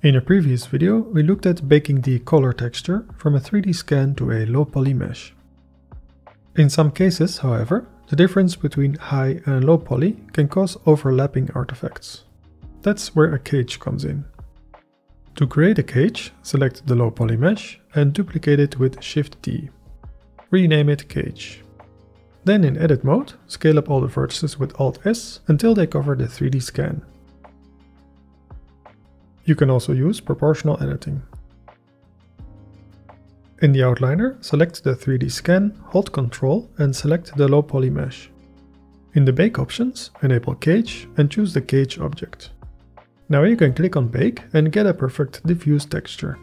In a previous video, we looked at baking the color texture from a 3D scan to a low poly mesh. In some cases, however, the difference between high and low poly can cause overlapping artifacts. That's where a cage comes in. To create a cage, select the low poly mesh and duplicate it with Shift-D. Rename it Cage. Then in Edit mode, scale up all the vertices with Alt-S until they cover the 3D scan. You can also use proportional editing. In the outliner, select the 3D scan, hold Ctrl and select the low poly mesh. In the Bake options, enable Cage and choose the Cage object. Now you can click on Bake and get a perfect diffuse texture.